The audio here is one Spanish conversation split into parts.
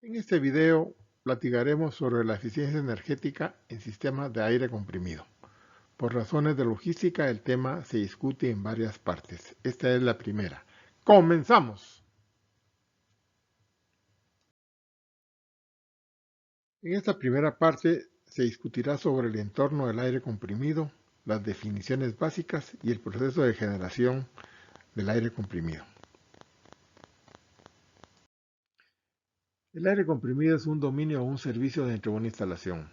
En este video platicaremos sobre la eficiencia energética en sistemas de aire comprimido. Por razones de logística, el tema se discute en varias partes. Esta es la primera. ¡Comenzamos! En esta primera parte se discutirá sobre el entorno del aire comprimido, las definiciones básicas y el proceso de generación del aire comprimido. El aire comprimido es un dominio o un servicio dentro de una instalación.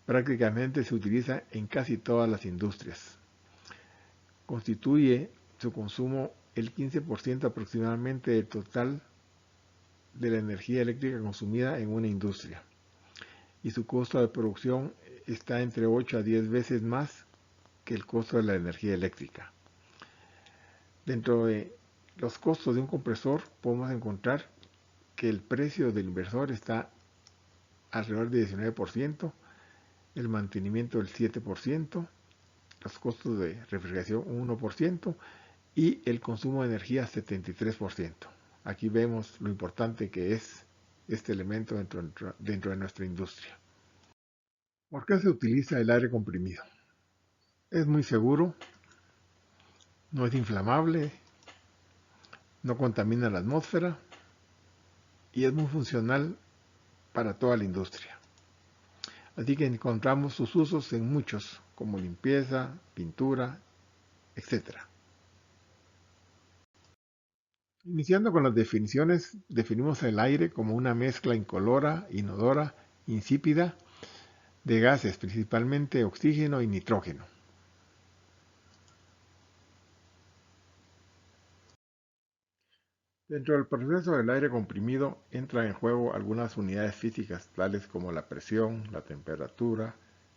Prácticamente se utiliza en casi todas las industrias. Constituye su consumo el 15% aproximadamente del total de la energía eléctrica consumida en una industria, y su costo de producción está entre 8 a 10 veces más que el costo de la energía eléctrica. Dentro de los costos de un compresor podemos encontrar que el precio del inversor está alrededor del 19%, el mantenimiento del 7%, los costos de refrigeración un 1% y el consumo de energía 73%. Aquí vemos lo importante que es este elemento dentro de nuestra industria. ¿Por qué se utiliza el aire comprimido? Es muy seguro, no es inflamable, no contamina la atmósfera y es muy funcional para toda la industria. Así que encontramos sus usos en muchos, como limpieza, pintura, etc. Iniciando con las definiciones, definimos el aire como una mezcla incolora, inodora, insípida, de gases, principalmente oxígeno y nitrógeno. Dentro del proceso del aire comprimido entran en juego algunas unidades físicas, tales como la presión, la temperatura,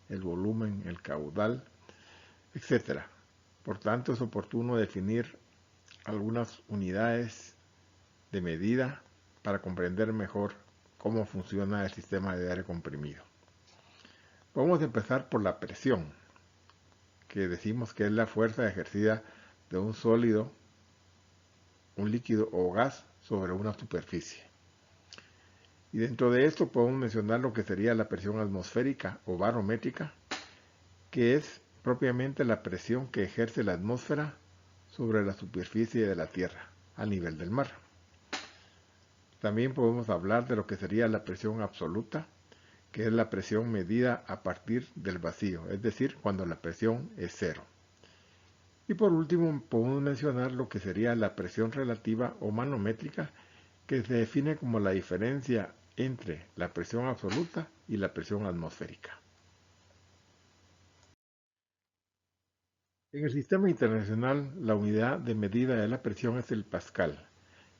el volumen, el caudal, etc. Por tanto, es oportuno definir algunas unidades de medida para comprender mejor cómo funciona el sistema de aire comprimido. Vamos a empezar por la presión, que decimos que es la fuerza ejercida de un sólido, un líquido o gas sobre una superficie. Y dentro de esto podemos mencionar lo que sería la presión atmosférica o barométrica, que es propiamente la presión que ejerce la atmósfera sobre la superficie de la Tierra, a nivel del mar. También podemos hablar de lo que sería la presión absoluta, que es la presión medida a partir del vacío, es decir, cuando la presión es cero. Y por último, podemos mencionar lo que sería la presión relativa o manométrica, que se define como la diferencia entre la presión absoluta y la presión atmosférica. En el sistema internacional, la unidad de medida de la presión es el pascal,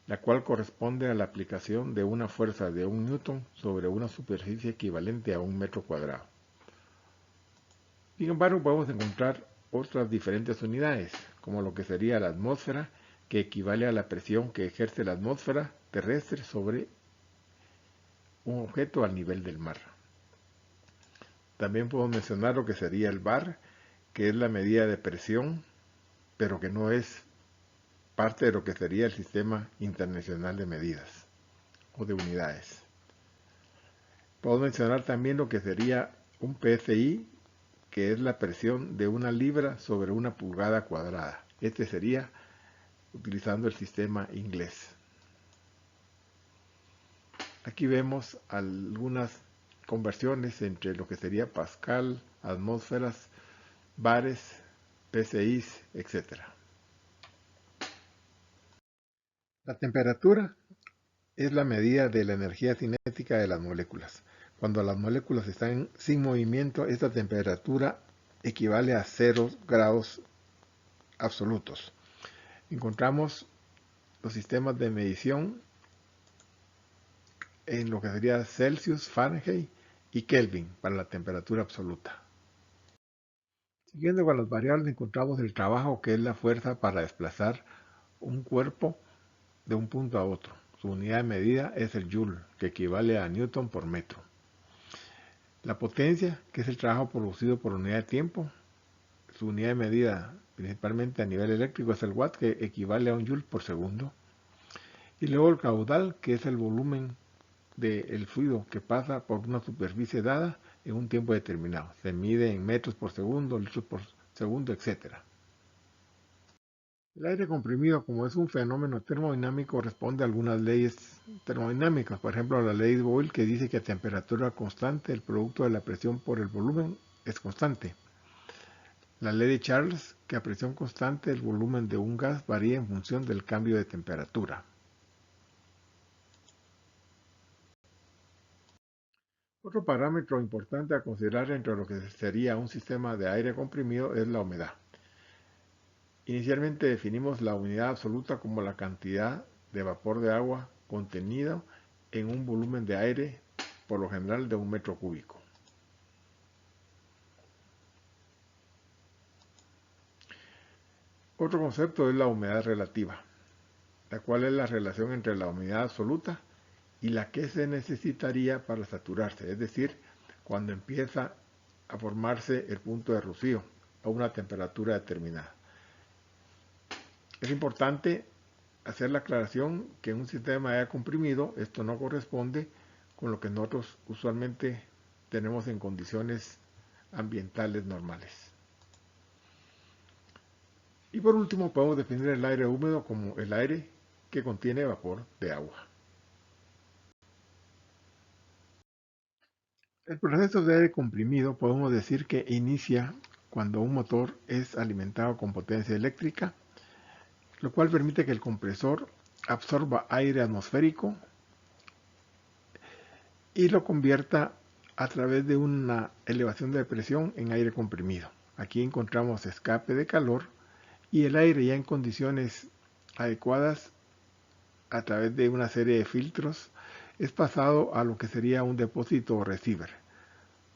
la cual corresponde a la aplicación de una fuerza de 1 newton sobre una superficie equivalente a 1 metro cuadrado. Sin embargo, podemos encontrar otras diferentes unidades, como lo que sería la atmósfera, que equivale a la presión que ejerce la atmósfera terrestre sobre un objeto al nivel del mar. También podemos mencionar lo que sería el bar, que es la medida de presión, pero que no es parte de lo que sería el sistema internacional de medidas o de unidades. Podemos mencionar también lo que sería un PSI, que es la presión de 1 libra sobre 1 pulgada cuadrada. Este sería utilizando el sistema inglés. Aquí vemos algunas conversiones entre lo que sería pascal, atmósferas, bares, PSIs, etc. La temperatura es la medida de la energía cinética de las moléculas. Cuando las moléculas están sin movimiento, esta temperatura equivale a 0 grados absolutos. Encontramos los sistemas de medición en lo que sería Celsius, Fahrenheit y Kelvin para la temperatura absoluta. Siguiendo con las variables encontramos el trabajo, que es la fuerza para desplazar un cuerpo de un punto a otro. Su unidad de medida es el joule, que equivale a newton por metro. La potencia, que es el trabajo producido por unidad de tiempo. Su unidad de medida, principalmente a nivel eléctrico, es el watt, que equivale a un joule por segundo. Y luego el caudal, que es el volumen del fluido que pasa por una superficie dada en un tiempo determinado. Se mide en metros por segundo, litros por segundo, etc. El aire comprimido, como es un fenómeno termodinámico, responde a algunas leyes termodinámicas. Por ejemplo, la ley de Boyle, que dice que a temperatura constante el producto de la presión por el volumen es constante. La ley de Charles, que a presión constante el volumen de un gas varía en función del cambio de temperatura. Otro parámetro importante a considerar entre lo que sería un sistema de aire comprimido es la humedad. Inicialmente definimos la unidad absoluta como la cantidad de vapor de agua contenido en un volumen de aire, por lo general de 1 metro cúbico. Otro concepto es la humedad relativa, la cual es la relación entre la humedad absoluta y la que se necesitaría para saturarse, es decir, cuando empieza a formarse el punto de rocío a una temperatura determinada. Es importante hacer la aclaración que en un sistema de aire comprimido esto no corresponde con lo que nosotros usualmente tenemos en condiciones ambientales normales. Y por último podemos definir el aire húmedo como el aire que contiene vapor de agua. El proceso de aire comprimido podemos decir que inicia cuando un motor es alimentado con potencia eléctrica, lo cual permite que el compresor absorba aire atmosférico y lo convierta a través de una elevación de presión en aire comprimido. Aquí encontramos escape de calor y el aire ya en condiciones adecuadas a través de una serie de filtros es pasado a lo que sería un depósito o receiver.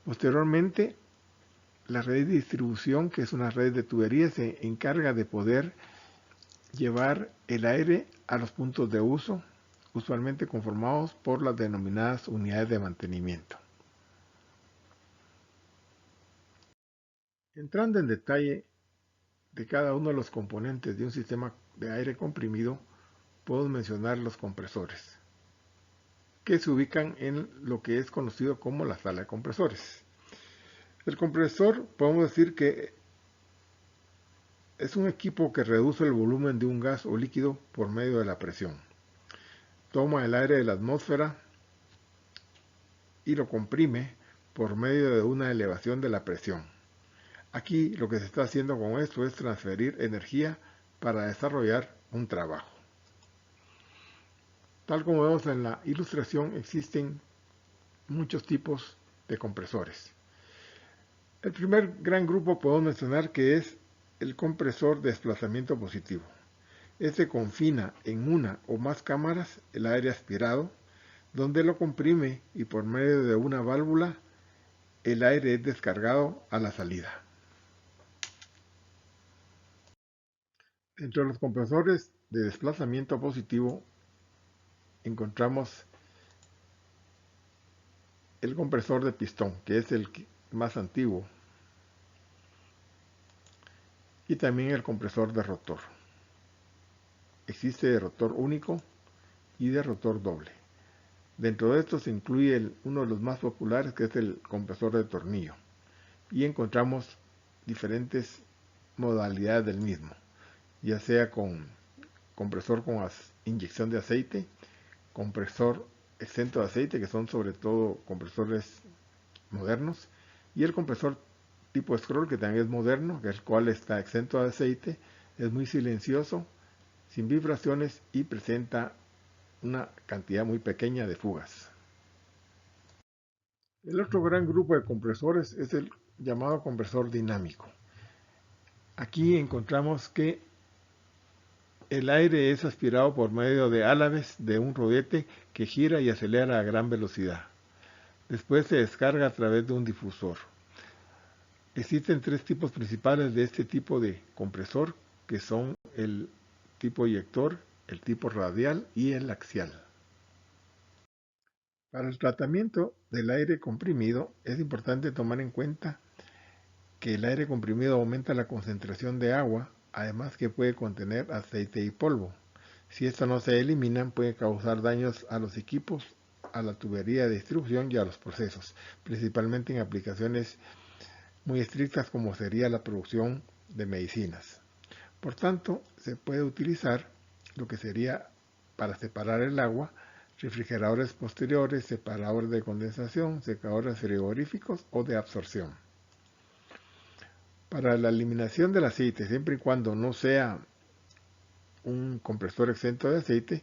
Posteriormente, la red de distribución, que es una red de tuberías, se encarga de poder llevar el aire a los puntos de uso, usualmente conformados por las denominadas unidades de mantenimiento. Entrando en detalle de cada uno de los componentes de un sistema de aire comprimido, podemos mencionar los compresores, que se ubican en lo que es conocido como la sala de compresores. El compresor, podemos decir que es un equipo que reduce el volumen de un gas o líquido por medio de la presión. Toma el aire de la atmósfera y lo comprime por medio de una elevación de la presión. Aquí lo que se está haciendo con esto es transferir energía para desarrollar un trabajo. Tal como vemos en la ilustración, existen muchos tipos de compresores. El primer gran grupo podemos mencionar que es el compresor de desplazamiento positivo. Este confina en una o más cámaras el aire aspirado, donde lo comprime y por medio de una válvula el aire es descargado a la salida. Entre los compresores de desplazamiento positivo encontramos el compresor de pistón, que es el más antiguo, y también el compresor de rotor. Existe de rotor único y de rotor doble. Dentro de estos se incluye uno de los más populares, que es el compresor de tornillo, y encontramos diferentes modalidades del mismo, ya sea con compresor con inyección de aceite, compresor exento de aceite, que son sobre todo compresores modernos, y el compresor tipo scroll, que también es moderno, el cual está exento de aceite, es muy silencioso, sin vibraciones y presenta una cantidad muy pequeña de fugas. El otro gran grupo de compresores es el llamado compresor dinámico. Aquí encontramos que el aire es aspirado por medio de álabes de un rodete que gira y acelera a gran velocidad. Después se descarga a través de un difusor. Existen tres tipos principales de este tipo de compresor, que son el tipo eyector, el tipo radial y el axial. Para el tratamiento del aire comprimido es importante tomar en cuenta que el aire comprimido aumenta la concentración de agua, además que puede contener aceite y polvo. Si estos no se eliminan, puede causar daños a los equipos a la tubería de distribución y a los procesos, principalmente en aplicaciones muy estrictas como sería la producción de medicinas. Por tanto, se puede utilizar lo que sería para separar el agua, refrigeradores posteriores, separadores de condensación, secadores frigoríficos o de absorción. Para la eliminación del aceite, siempre y cuando no sea un compresor exento de aceite,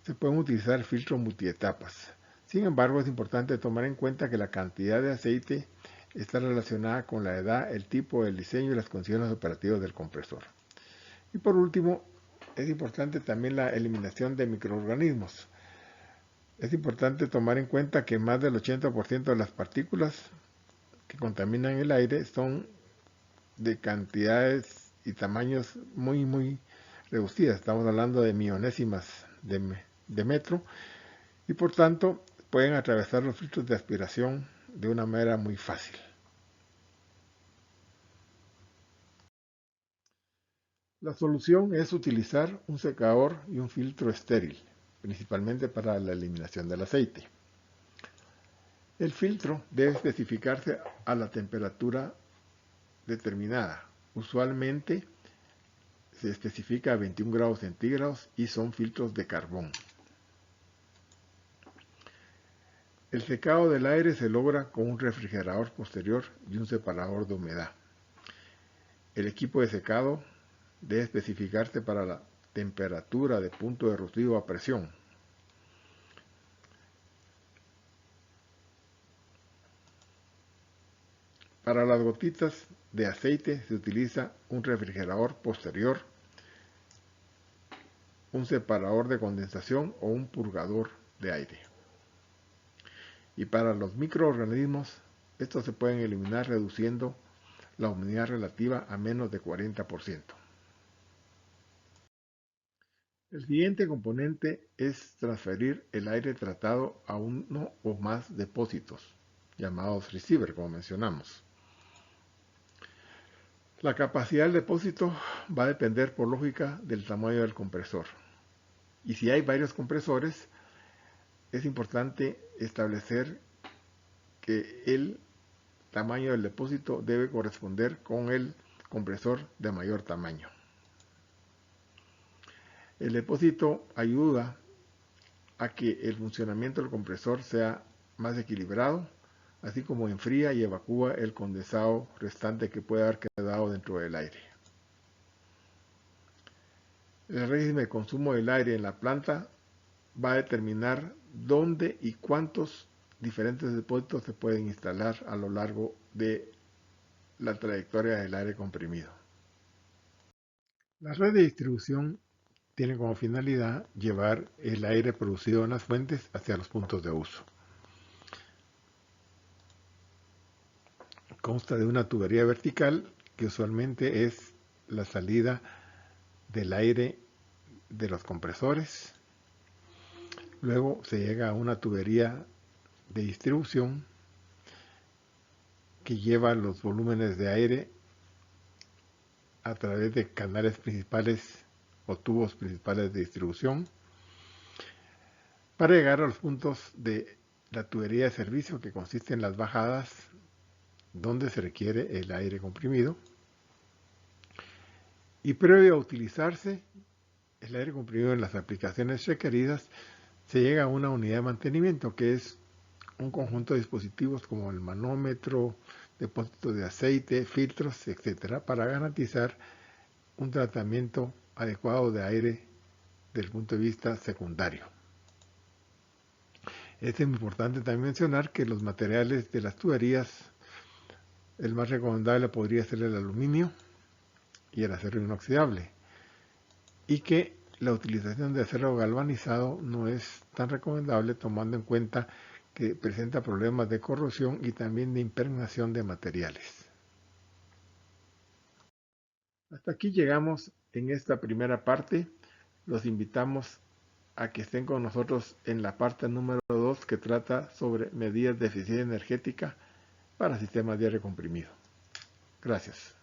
se pueden utilizar filtros multietapas. Sin embargo, es importante tomar en cuenta que la cantidad de aceite está relacionada con la edad, el tipo, el diseño y las condiciones operativas del compresor. Y por último, es importante también la eliminación de microorganismos. Es importante tomar en cuenta que más del 80% de las partículas que contaminan el aire son de cantidades y tamaños muy reducidas. Estamos hablando de millonésimas de metro y por tanto pueden atravesar los filtros de aspiración de una manera muy fácil. La solución es utilizar un secador y un filtro estéril, principalmente para la eliminación del aceite. El filtro debe especificarse a la temperatura determinada. Usualmente se especifica a 21 grados centígrados y son filtros de carbón. El secado del aire se logra con un refrigerador posterior y un separador de humedad. El equipo de secado debe especificarse para la temperatura de punto de rocío a presión. Para las gotitas de aceite se utiliza un refrigerador posterior, un separador de condensación o un purgador de aire. Y para los microorganismos, estos se pueden eliminar reduciendo la humedad relativa a menos de 40%. El siguiente componente es transferir el aire tratado a uno o más depósitos, llamados receiver, como mencionamos. La capacidad del depósito va a depender por lógica del tamaño del compresor. Y si hay varios compresores, es importante establecer que el tamaño del depósito debe corresponder con el compresor de mayor tamaño. El depósito ayuda a que el funcionamiento del compresor sea más equilibrado, así como enfría y evacúa el condensado restante que puede haber quedado dentro del aire. El régimen de consumo del aire en la planta va a determinar dónde y cuántos diferentes depósitos se pueden instalar a lo largo de la trayectoria del aire comprimido. La red de distribución tiene como finalidad llevar el aire producido en las fuentes hacia los puntos de uso. Consta de una tubería vertical que usualmente es la salida del aire de los compresores. Luego se llega a una tubería de distribución que lleva los volúmenes de aire a través de canales principales o tubos principales de distribución para llegar a los puntos de la tubería de servicio, que consiste en las bajadas donde se requiere el aire comprimido, y previo a utilizarse el aire comprimido en las aplicaciones requeridas, se llega a una unidad de mantenimiento, que es un conjunto de dispositivos como el manómetro, depósitos de aceite, filtros, etc., para garantizar un tratamiento adecuado de aire desde el punto de vista secundario. Es importante también mencionar que los materiales de las tuberías, el más recomendable podría ser el aluminio y el acero inoxidable, y que la utilización de acero galvanizado no es tan recomendable, tomando en cuenta que presenta problemas de corrosión y también de impregnación de materiales. Hasta aquí llegamos en esta primera parte. Los invitamos a que estén con nosotros en la parte número 2, que trata sobre medidas de eficiencia energética para sistemas de aire comprimido. Gracias.